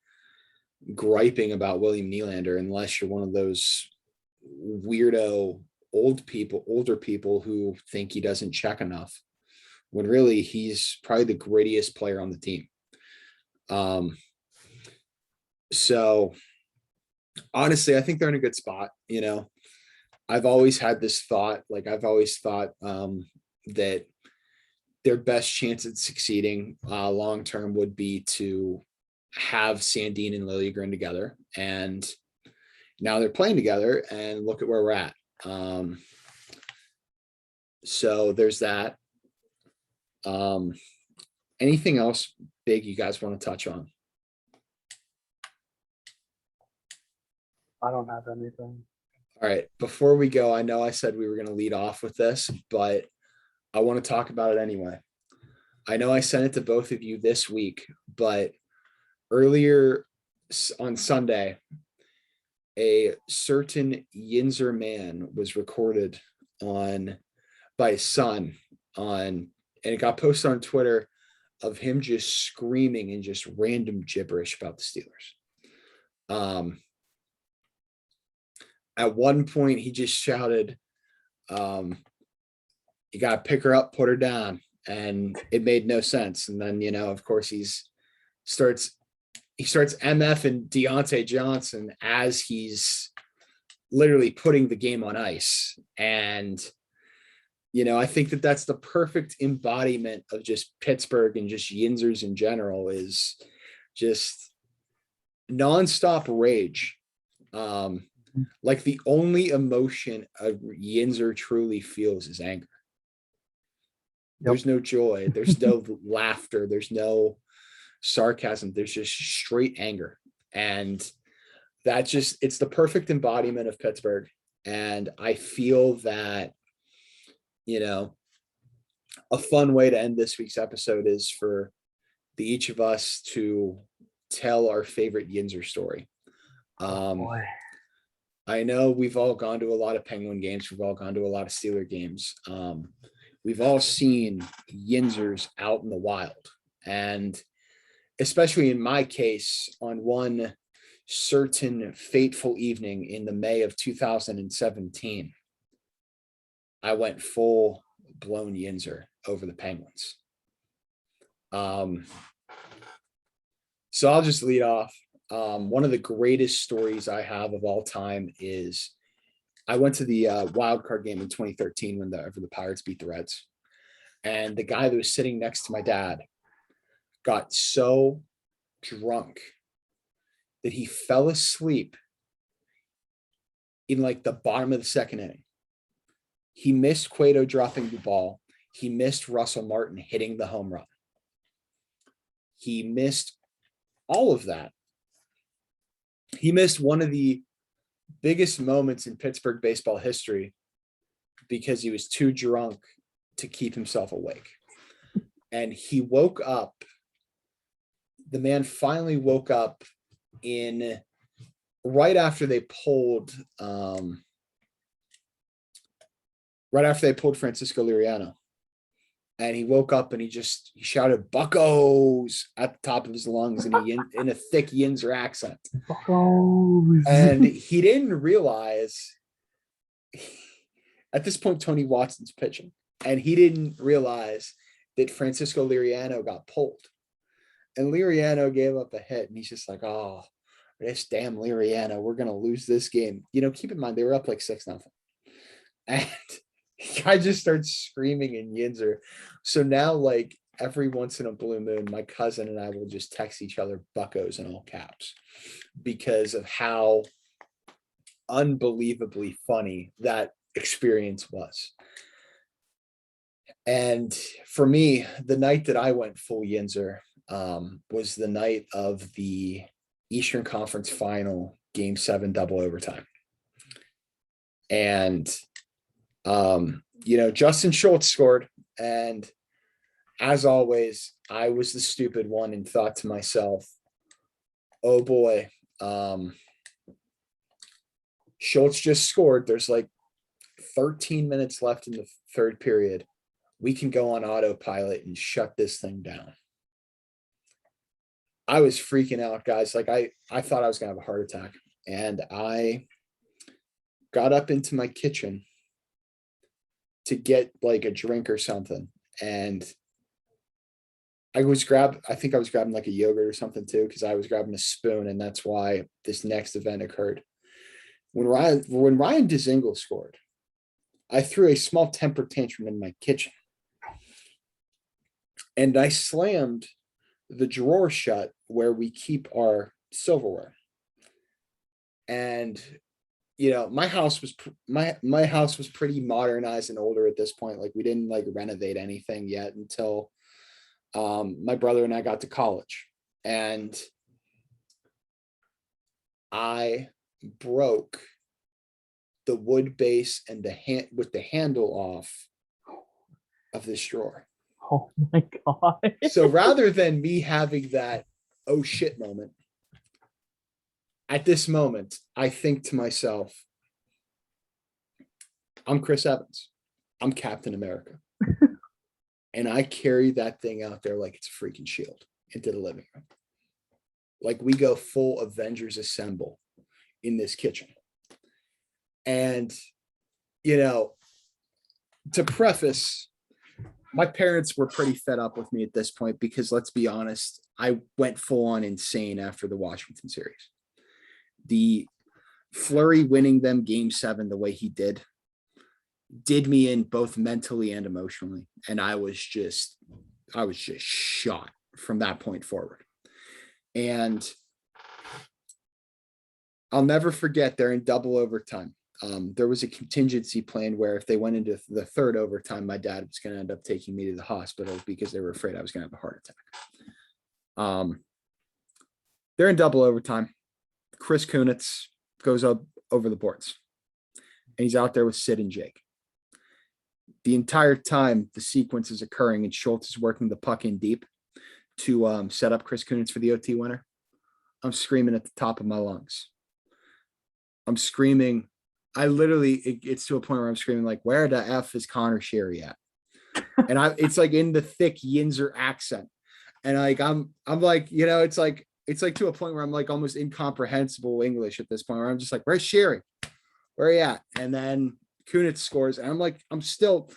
griping about William Nylander unless you're one of those weirdo older people who think he doesn't check enough, when really he's probably the grittiest player on the team. So honestly, I think they're in a good spot. I've always had this thought, that their best chance at succeeding long term would be to have Sandin and Liljegren together, and now they're playing together, and look at where we're at. So there's that. Anything else big you guys want to touch on? I don't have anything. All right, before we go, I know I said we were going to lead off with this, but I want to talk about it anyway. I know I sent it to both of you this week, but earlier on Sunday, a certain Yinzer man was recorded by his son and it got posted on Twitter of him just screaming and just random gibberish about the Steelers. At one point, he just shouted, "You got to pick her up, put her down." And it made no sense. And then, of course, he starts MFing Deontay Johnson as he's literally putting the game on ice. And, I think that's the perfect embodiment of just Pittsburgh and just Yinzers in general, is just nonstop rage. Like the only emotion a Yinzer truly feels is anger. Yep. There's no joy. There's no laughter. There's no sarcasm. There's just straight anger. And it's the perfect embodiment of Pittsburgh. And I feel that, a fun way to end this week's episode is for each of us to tell our favorite Yinzer story. I know we've all gone to a lot of Penguin games. We've all gone to a lot of Steeler games. We've all seen Yinzers out in the wild. And especially in my case, on one certain fateful evening in the May of 2017, I went full blown Yinzer over the Penguins. So I'll just lead off. One of the greatest stories I have of all time is I went to the wild card game in 2013 when the Pirates beat the Reds. And the guy that was sitting next to my dad got so drunk that he fell asleep in like the bottom of the second inning. He missed Cueto dropping the ball. He missed Russell Martin hitting the home run. He missed all of that. He missed one of the biggest moments in Pittsburgh baseball history because he was too drunk to keep himself awake. And he woke up. The man finally woke up in right after they pulled Francisco Liriano. And he woke up and he shouted "Buccos" at the top of his lungs, and in a thick Yinzer accent. Buccos. And he didn't realize at this point Tony Watson's pitching, and he didn't realize that Francisco Liriano got pulled. And Liriano gave up a hit, and he's just like, "Oh, this damn Liriano, we're gonna lose this game." Keep in mind they were up like 6-0, and I just started screaming in Yinzer. So now, like every once in a blue moon, my cousin and I will just text each other "Buccos" in all caps because of how unbelievably funny that experience was. And for me, the night that I went full Yinzer was the night of the Eastern Conference Final, Game 7, double overtime. And Justin Schultz scored, and as always, I was the stupid one and thought to myself, "Oh boy, Schultz just scored. There's like 13 minutes left in the third period. We can go on autopilot and shut this thing down." I was freaking out, guys. Like I thought I was gonna have a heart attack, and I got up into my kitchen to get like a drink or something. And I think I was grabbing like a yogurt or something too, because I was grabbing a spoon, and that's why this next event occurred. When Ryan Dzingel scored, I threw a small temper tantrum in my kitchen. And I slammed the drawer shut where we keep our silverware. And my house was pretty modernized and older at this point. Like we didn't like renovate anything yet until my brother and I got to college, and I broke the wood base and the handle off of this drawer. Oh my God. So rather than me having that oh shit moment, at this moment, I think to myself, I'm Chris Evans. I'm Captain America. And I carry that thing out there like it's a freaking shield into the living room. Like we go full Avengers Assemble in this kitchen. And, to preface, my parents were pretty fed up with me at this point because, let's be honest, I went full on insane after the Washington series. The Fleury winning them Game 7 the way he did me in both mentally and emotionally. And I was just shot from that point forward. And I'll never forget, they're in double overtime. There was a contingency plan where if they went into the third overtime, my dad was going to end up taking me to the hospital because they were afraid I was going to have a heart attack. They're in double overtime. Chris Kunitz goes up over the boards, and he's out there with Sid and Jake. The entire time the sequence is occurring and Schultz is working the puck in deep to set up Chris Kunitz for the OT winner, I'm screaming at the top of my lungs. I'm screaming. It's to a point where I'm screaming like, "Where the F is Connor Sherry at?" And it's like in the thick Yinzer accent. And like, I'm like, it's like to a point where I'm like almost incomprehensible English at this point where I'm just like, "Where's Sherry? Where are you at?" And then Kunitz scores. And I'm like, I'm still,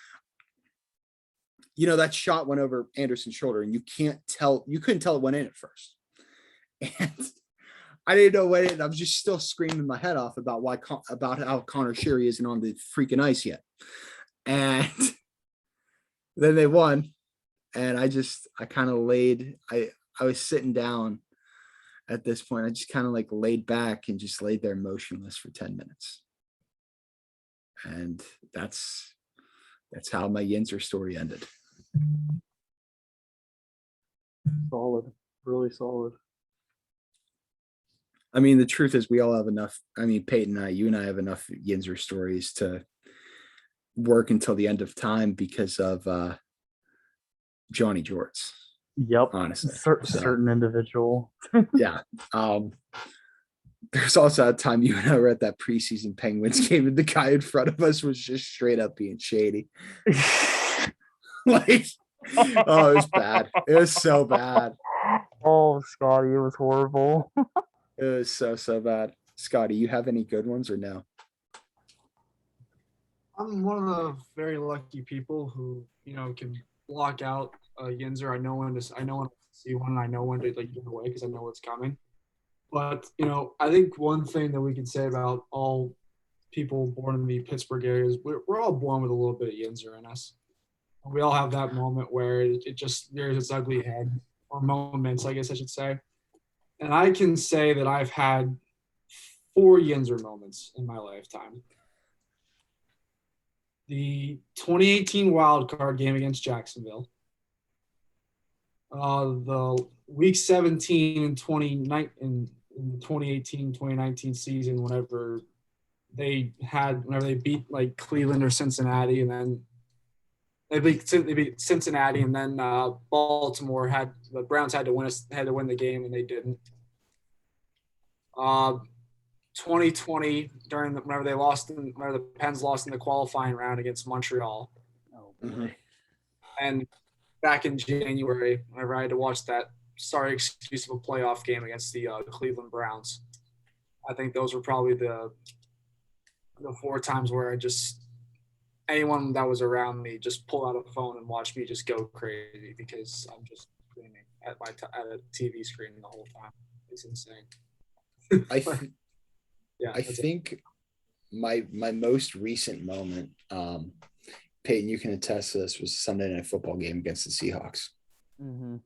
that shot went over Anderson's shoulder and you couldn't tell it went in at first. And I didn't know when it. I was just still screaming my head off about how Connor Sherry isn't on the freaking ice yet. And then they won. And I kind of I was sitting down at this point. I just kind of like laid back and just laid there motionless for 10 minutes. And that's how my Yinzer story ended. Solid. Really solid. I mean, the truth is we all have enough. I mean, Peyton and I, you and I have enough Yinzer stories to work until the end of time because of Johnny Jorts, Yep. honestly. Certain individual. Yeah. There's also a time you and I were at that preseason Penguins game and the guy in front of us was just straight up being shady. Like, oh, it was bad. It was so bad. Oh, Scotty, it was horrible. It was so bad. Scotty, you have any good ones or no? I'm one of the very lucky people who, can block out a Yinzer. I know when to see one. I know when to get away because I know what's coming. But, I think one thing that we can say about all people born in the Pittsburgh area is we're all born with a little bit of Yinzer in us. We all have that moment where it just rears its ugly head, or moments, I guess I should say. And I can say that I've had 4 Yinzer moments in my lifetime. The 2018 wild card game against Jacksonville. The week 17 in 2018-2019 season, whenever they beat like Cleveland or Cincinnati, and then they beat Cincinnati, and then Baltimore the Browns had to win the game, and they didn't. 2020 whenever the Pens lost in the qualifying round against Montreal. Oh boy. And back in January, whenever I had to watch that sorry excuse of a playoff game against the Cleveland Browns. I think those were probably the 4 times where anyone that was around me just pull out a phone and watch me just go crazy because I'm just screaming at a TV screen the whole time. It's insane. I think my most recent moment, Peyton, you can attest to this, was the Sunday Night Football game against the Seahawks. Mm-hmm.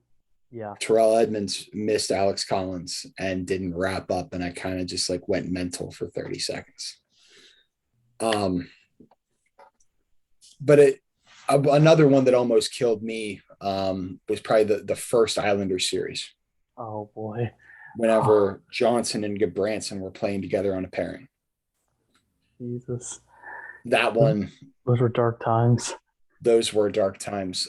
Yeah. Terrell Edmonds missed Alex Collins and didn't wrap up, and I kind of just went mental for 30 seconds. But another one that almost killed me was probably the first Islanders series. Oh boy. Whenever Johnson and Gabranson were playing together on a pairing. Jesus. That one. Those were dark times. Those were dark times.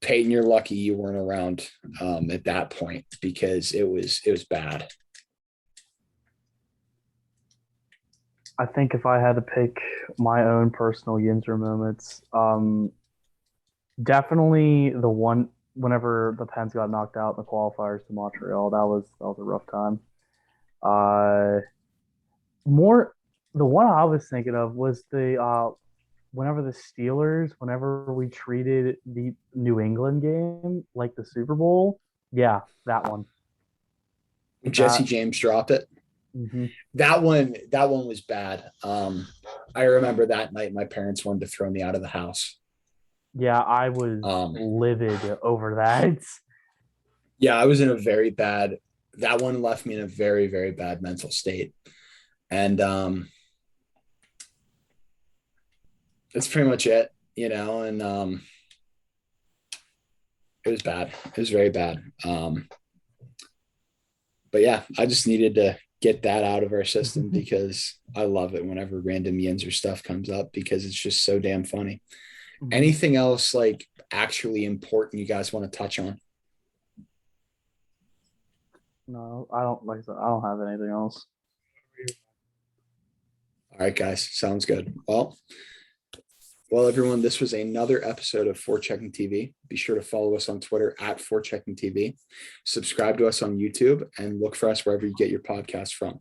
Peyton, you're lucky you weren't around at that point because it was bad. I think if I had to pick my own personal Yinzer moments, definitely the one whenever the Pens got knocked out in the qualifiers to Montreal. That was a rough time. The one I was thinking of was whenever we treated the New England game like the Super Bowl. Yeah, that one. Jesse James dropped it. Mm-hmm. That one was bad. I remember that night my parents wanted to throw me out of the house. Yeah, I was livid over that. Yeah, I was in that one left me in a very, very bad mental state. And that's pretty much it, and it was bad. It was very bad. But yeah, I just needed to get that out of our system because I love it whenever random Yinzer stuff comes up because it's just so damn funny. Mm-hmm. Anything else actually important you guys want to touch on? No, I don't have anything else. All right, guys. Sounds good. Well, everyone, this was another episode of Forechecking TV. Be sure to follow us on Twitter at Forechecking TV. Subscribe to us on YouTube and look for us wherever you get your podcasts from.